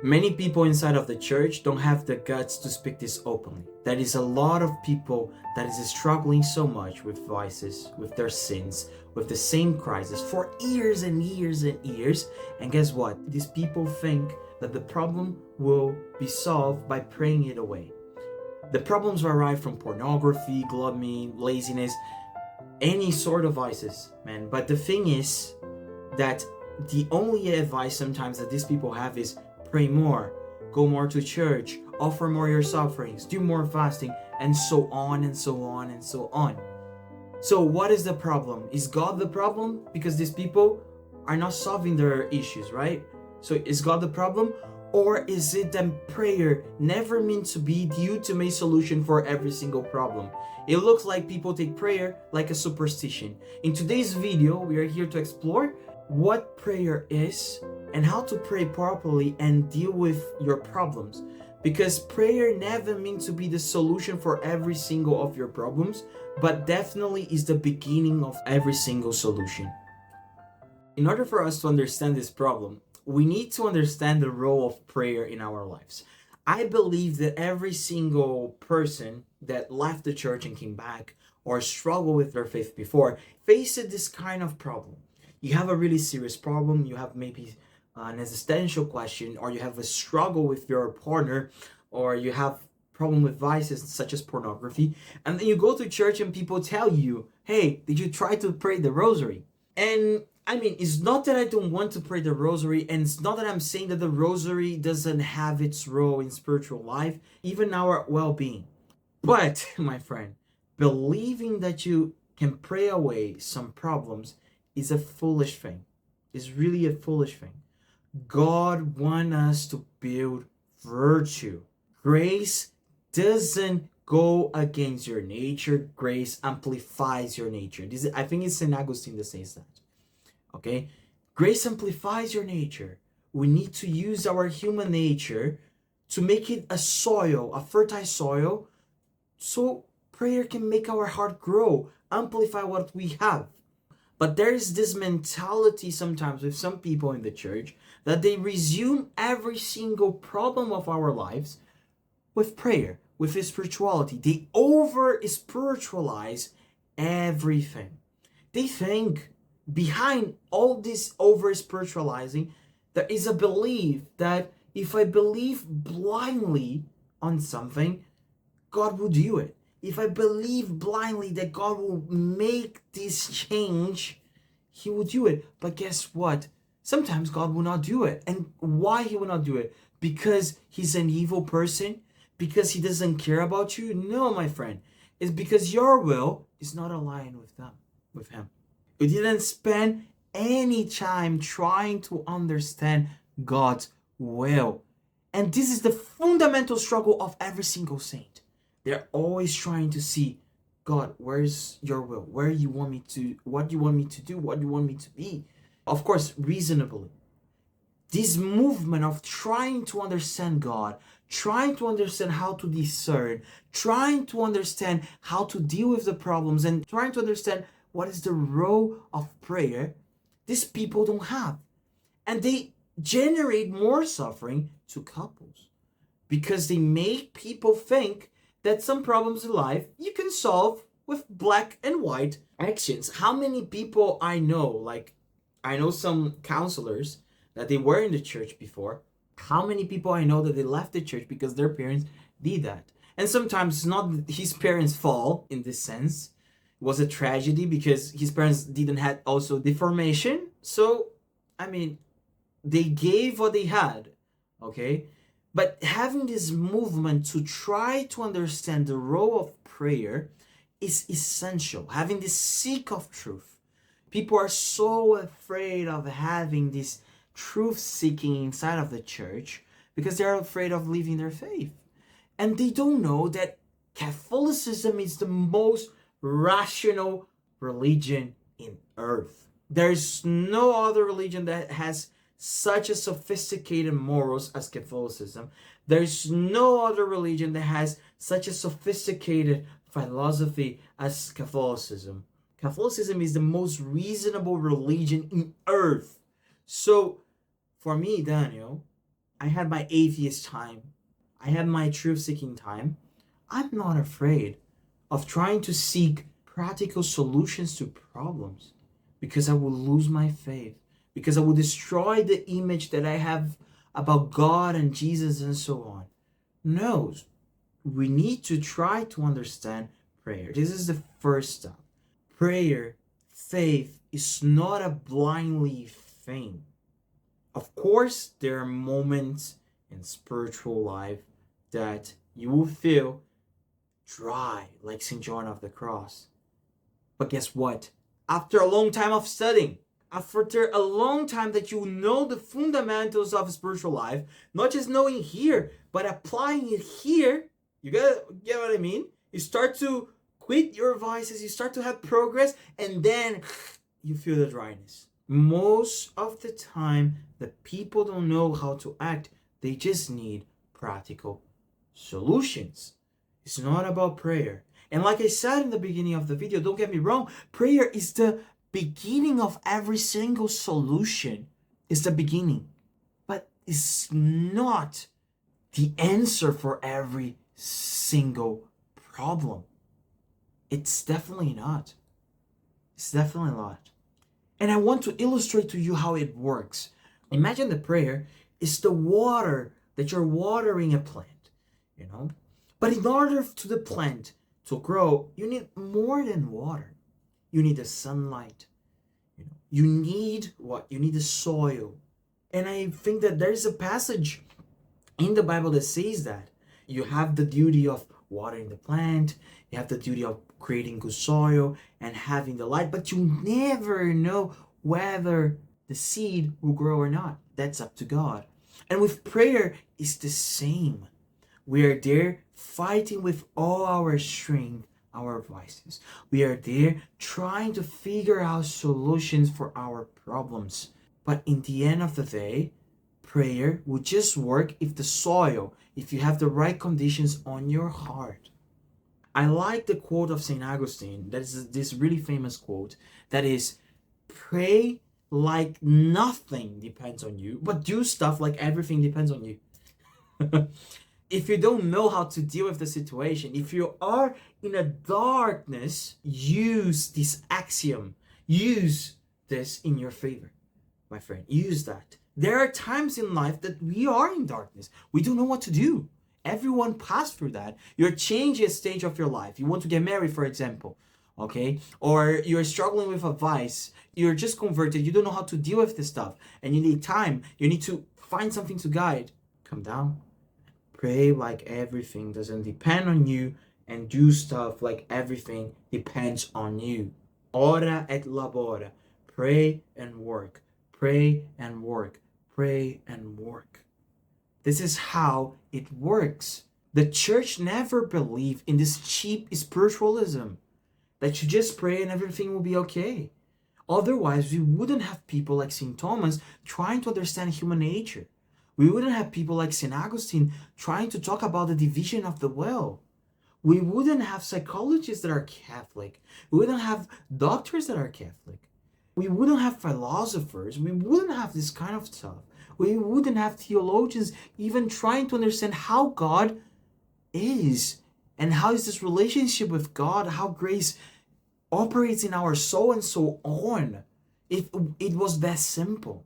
Many people inside of the church don't have the guts to speak this openly. There is a lot of people that is struggling so much with vices, with their sins, with the same crisis for years and years and years. And guess what? These people think that the problem will be solved by praying it away. The problems arise from pornography, gluttony, laziness, any sort of vices, man. But the thing is that the only advice sometimes that these people have is pray more, go more to church, offer more your sufferings, do more fasting, and so on and so on and so on. So what is the problem? Is God the problem? Because these people are not solving their issues, right? So is God the problem? Or is it that prayer never meant to be the ultimate solution for every single problem? It looks like people take prayer like a superstition. In today's video, we are here to explore what prayer is and how to pray properly and deal with your problems. Because prayer never means to be the solution for every single of your problems, but definitely is the beginning of every single solution. In order for us to understand this problem, we need to understand the role of prayer in our lives. I believe that every single person that left the church and came back or struggled with their faith before faced this kind of problem. You have a really serious problem, you have maybe an existential question, or you have a struggle with your partner, or you have problem with vices such as pornography, and then you go to church and people tell you, hey, did you try to pray the rosary? And I mean, it's not that I don't want to pray the rosary, and it's not that I'm saying that the rosary doesn't have its role in spiritual life, even our well-being. But, my friend, believing that you can pray away some problems is a foolish thing. It's really a foolish thing. God wants us to build virtue. Grace doesn't go against your nature. Grace amplifies your nature. I think it's St. Augustine that says that. Okay? Grace amplifies your nature. We need to use our human nature to make it a soil, a fertile soil, so prayer can make our heart grow, amplify what we have. But there is this mentality sometimes with some people in the church that they resume every single problem of our lives with prayer, with spirituality. They over-spiritualize everything. They think behind all this over-spiritualizing, there is a belief that if I believe blindly on something, God will do it. If I believe blindly that God will make this change, He will do it. But guess what? Sometimes God will not do it. And why He will not do it? Because He's an evil person? Because He doesn't care about you? No, my friend. It's because your will is not aligned with Him. You didn't spend any time trying to understand God's will. And this is the fundamental struggle of every single saint. They're always trying to see, God, where's your will? Where you want me to, what you want me to do, what you want me to be. Of course, reasonably. This movement of trying to understand God, trying to understand how to discern, trying to understand how to deal with the problems, and trying to understand what is the role of prayer, these people don't have. And they generate more suffering to couples because they make people think that some problems in life you can solve with black and white actions. How many people I know some counselors that they were in the church before. How many people I know that they left the church because their parents did that? And sometimes it's not his parents' fault in this sense. It was a tragedy because his parents didn't have also the formation. So, I mean, they gave what they had, okay? But having this movement to try to understand the role of prayer is essential. Having this seek of truth. People are so afraid of having this truth seeking inside of the church because they're afraid of leaving their faith. And they don't know that Catholicism is the most rational religion in earth. There's no other religion that has such a sophisticated morals as Catholicism. There's no other religion that has such a sophisticated philosophy as Catholicism. Catholicism is the most reasonable religion in earth. So, for me, Daniel, I had my atheist time. I had my truth-seeking time. I'm not afraid of trying to seek practical solutions to problems because I will lose my faith, because I will destroy the image that I have about God and Jesus and so on. No, we need to try to understand prayer. This is the first step. Prayer, faith is not a blindly thing. Of course, there are moments in spiritual life that you will feel dry, like St. John of the Cross. But guess what? After a long time of studying, after a long time that you know the fundamentals of spiritual life, not just knowing here, but applying it here, you get what I mean? You start to quit your vices, you start to have progress, and then you feel the dryness. Most of the time, the people don't know how to act. They just need practical solutions. It's not about prayer. And like I said in the beginning of the video, don't get me wrong, prayer is the beginning of every single solution. It's the beginning. But it's not the answer for every single problem. It's definitely not. It's definitely not. And I want to illustrate to you how it works. Imagine the prayer is the water that you're watering a plant, you know? But in order to the plant to grow, you need more than water. You need the sunlight. You need what? You need the soil. And I think that there's a passage in the Bible that says that you have the duty of watering the plant, you have the duty of creating good soil and having the light, but you never know whether the seed will grow or not. That's up to God. And with prayer, it's the same. We are there fighting with all our strength, our vices. We are there trying to figure out solutions for our problems. But in the end of the day, prayer will just work if the soil, if you have the right conditions on your heart. I like the quote of St. Augustine. That is this really famous quote that is, pray like nothing depends on you, but do stuff like everything depends on you. If you don't know how to deal with the situation, if you are in a darkness, use this axiom. Use this in your favor, my friend. Use that. There are times in life that we are in darkness. We don't know what to do. Everyone passed through that. You're changing a stage of your life. You want to get married, for example, okay? Or you're struggling with a vice. You're just converted. You don't know how to deal with this stuff. And you need time. You need to find something to guide. Come down. Pray like everything doesn't depend on you, and do stuff like everything depends on you. Ora et labora. Pray and work. Pray and work. Pray and work. This is how it works. The church never believed in this cheap spiritualism that you just pray and everything will be okay. Otherwise, we wouldn't have people like St. Thomas trying to understand human nature. We wouldn't have people like St. Augustine trying to talk about the division of the will. We wouldn't have psychologists that are Catholic. We wouldn't have doctors that are Catholic. We wouldn't have philosophers. We wouldn't have this kind of stuff. We wouldn't have theologians even trying to understand how God is and how is this relationship with God, how grace operates in our soul and so on. If it was that simple.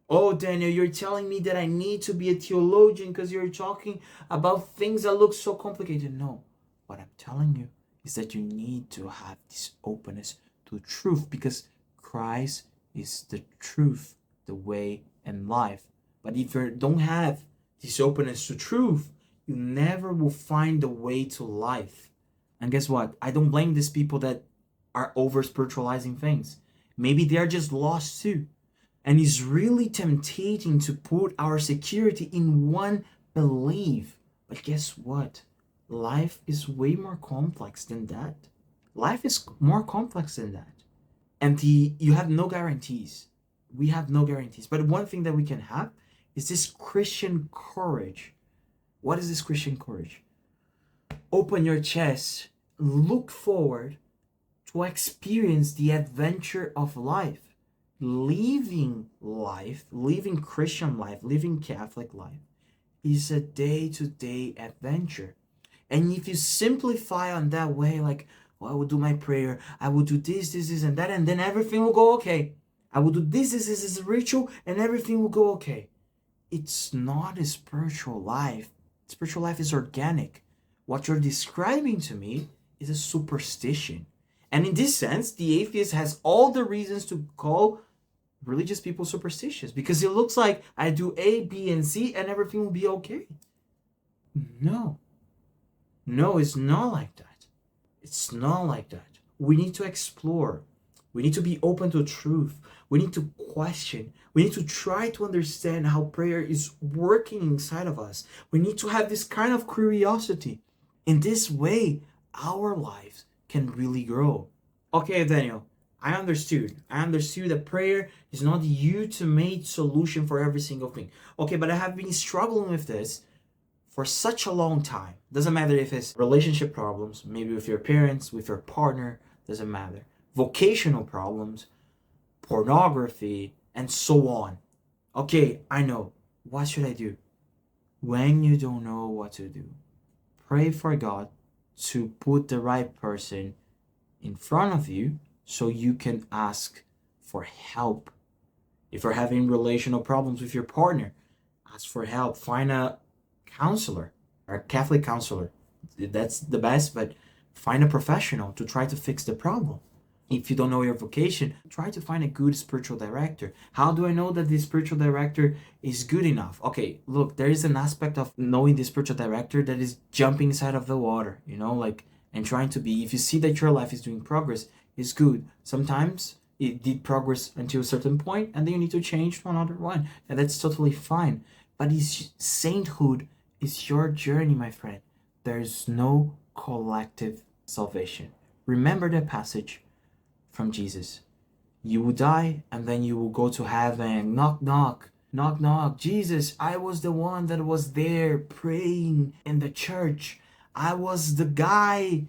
Oh, Daniel, you're telling me that I need to be a theologian because you're talking about things that look so complicated. No, what I'm telling you is that you need to have this openness to truth, because Christ is the truth, the way, and life. But if you don't have this openness to truth, you never will find the way to life. And guess what? I don't blame these people that are over-spiritualizing things. Maybe they're just lost too. And it's really tempting to put our security in one belief. But guess what? Life is way more complex than that. Life is more complex than that. And you have no guarantees. We have no guarantees. But one thing that we can have is this Christian courage. What is this Christian courage? Open your chest, look forward to experience the adventure of life. living life, living Christian life, living Catholic life is a day-to-day adventure. And if you simplify on that way, like, well, I will do my prayer, I will do this, and that, and then everything will go okay. I will do this ritual, and everything will go okay. It's not a spiritual life. Spiritual life is organic. What you're describing to me is a superstition. And in this sense, the atheist has all the reasons to call religious people superstitious because it looks like I do A, B, and C and everything will be okay. No. No, it's not like that. It's not like that. We need to explore. We need to be open to truth. We need to question. We need to try to understand how prayer is working inside of us. We need to have this kind of curiosity. In this way, our lives can really grow. Okay, Daniel, I understood. I understood that prayer is not the ultimate solution for every single thing. Okay, but I have been struggling with this for such a long time. Doesn't matter if it's relationship problems, maybe with your parents, with your partner, doesn't matter. Vocational problems, pornography, and so on. Okay, I know. What should I do? When you don't know what to do, pray for God to put the right person in front of you so you can ask for help. If you're having relational problems with your partner, ask for help. Find a counselor or a Catholic counselor. That's the best, but find a professional to try to fix the problem. If you don't know your vocation, try to find a good spiritual director. How do I know that the spiritual director is good enough? Okay, look, there is an aspect of knowing the spiritual director that is jumping inside of the water, and trying to be, if you see that your life is doing progress, it's good. Sometimes it did progress until a certain point, and then you need to change to another one, and that's totally fine. But sainthood is your journey, my friend. There's no collective salvation. Remember that passage from Jesus. You will die and then you will go to heaven. Knock, knock, knock, knock. Jesus, I was the one that was there praying in the church. I was the guy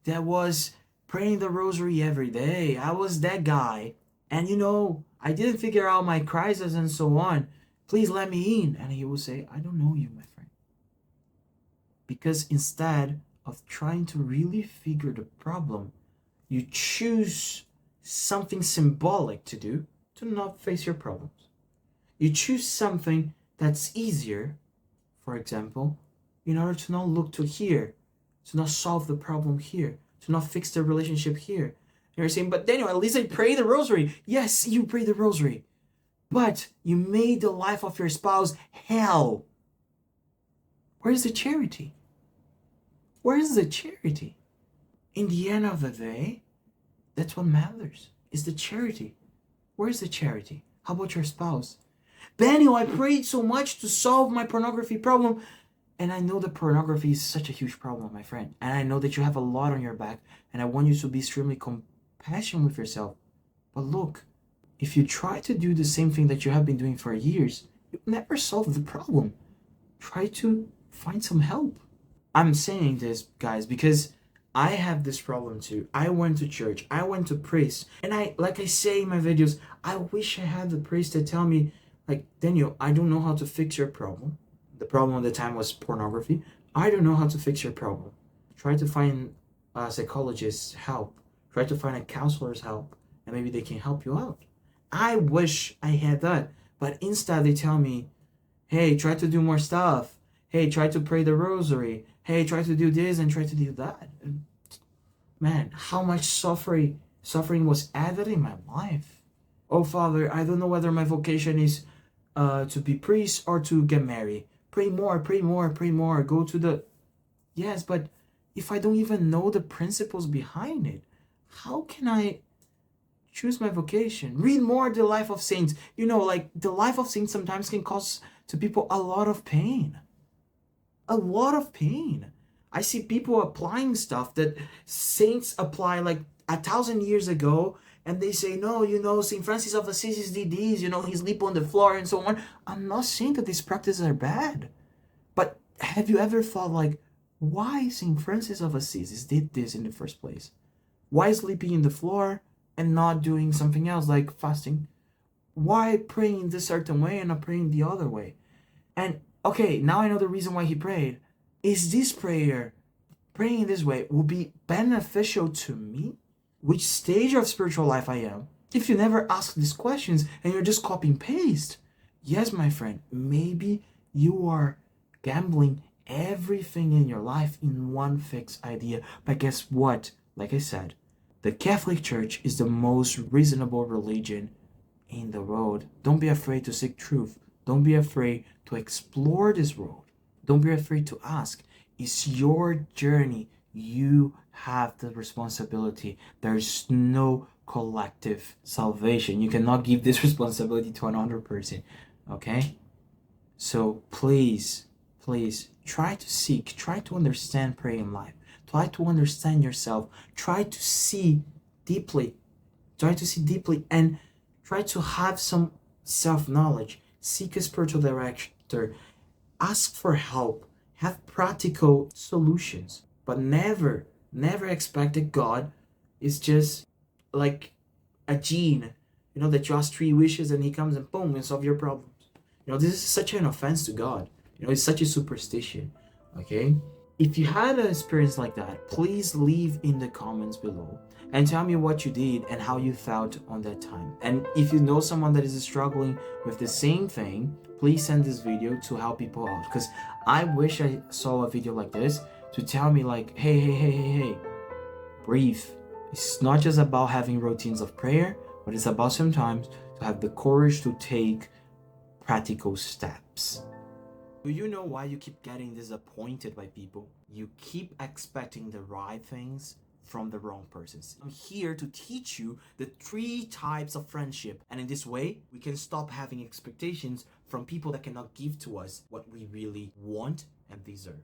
that was praying the rosary every day. I was that guy. And I didn't figure out my crisis and so on. Please let me in. And he will say, I don't know you, my friend. Because instead of trying to really figure the problem, you choose something symbolic to do to not face your problems. You choose something that's easier, for example, in order to not look to here, to not solve the problem here, to not fix the relationship here. And you're saying, but Daniel, at least I pray the rosary. Yes, you pray the rosary, but you made the life of your spouse hell. Where's the charity? Where's the charity? In the end of the day, that's what matters, is the charity. Where's the charity? How about your spouse? Daniel, I prayed so much to solve my pornography problem. And I know that pornography is such a huge problem, my friend. And I know that you have a lot on your back. And I want you to be extremely compassionate with yourself. But look, if you try to do the same thing that you have been doing for years, you'll never solve the problem. Try to find some help. I'm saying this, guys, because I have this problem too. I went to church, I went to priest, and like I say in my videos, I wish I had the priest to tell me, like, Daniel, I don't know how to fix your problem. The problem at the time was pornography. I don't know how to fix your problem. Try to find a psychologist's help. Try to find a counselor's help, and maybe they can help you out. I wish I had that, but instead they tell me, hey, try to do more stuff. Hey, try to pray the rosary. Hey, try to do this and try to do that. Man, how much suffering was added in my life. Oh, Father, I don't know whether my vocation is to be priest or to get married. Pray more, pray more, pray more. Go to the... Yes, but if I don't even know the principles behind it, how can I choose my vocation? Read more the life of saints. Like the life of saints sometimes can cause to people a lot of pain. A lot of pain. I see people applying stuff that saints apply like 1,000 years ago, and they say, no, St. Francis of Assisi did this, he sleep on the floor and so on. I'm not saying that these practices are bad, but have you ever thought, like, why St. Francis of Assisi did this in the first place? Why sleeping in the floor and not doing something else like fasting? why praying this certain way and not praying the other way? And okay, now I know the reason why he prayed. Is this prayer, praying this way, will be beneficial to me? Which stage of spiritual life I am? If you never ask these questions and you're just copy and paste, yes, my friend, maybe you are gambling everything in your life in one fixed idea. But guess what? Like I said, the Catholic Church is the most reasonable religion in the world. Don't be afraid to seek truth. Don't be afraid to explore this world. Don't be afraid to ask. It's your journey. You have the responsibility. There's no collective salvation. You cannot give this responsibility to another person. Okay? So please, please try to seek, try to understand prayer in life. Try to understand yourself. Try to see deeply. Try to see deeply and try to have some self-knowledge. Seek a spiritual director. Ask for help. Have practical solutions. But never, never expect that God is just like a gene, that you ask 3 wishes and he comes and boom, and solve your problems. This is such an offense to God. It's such a superstition. Okay? If you had an experience like that, please leave in the comments below and tell me what you did and how you felt on that time. And if you know someone that is struggling with the same thing, please send this video to help people out. Because I wish I saw a video like this to tell me like, hey, breathe. It's not just about having routines of prayer, but it's about sometimes to have the courage to take practical steps. Do you know why you keep getting disappointed by people? You keep expecting the right things from the wrong persons. I'm here to teach you the 3 types of friendship, and in this way, we can stop having expectations from people that cannot give to us what we really want and deserve.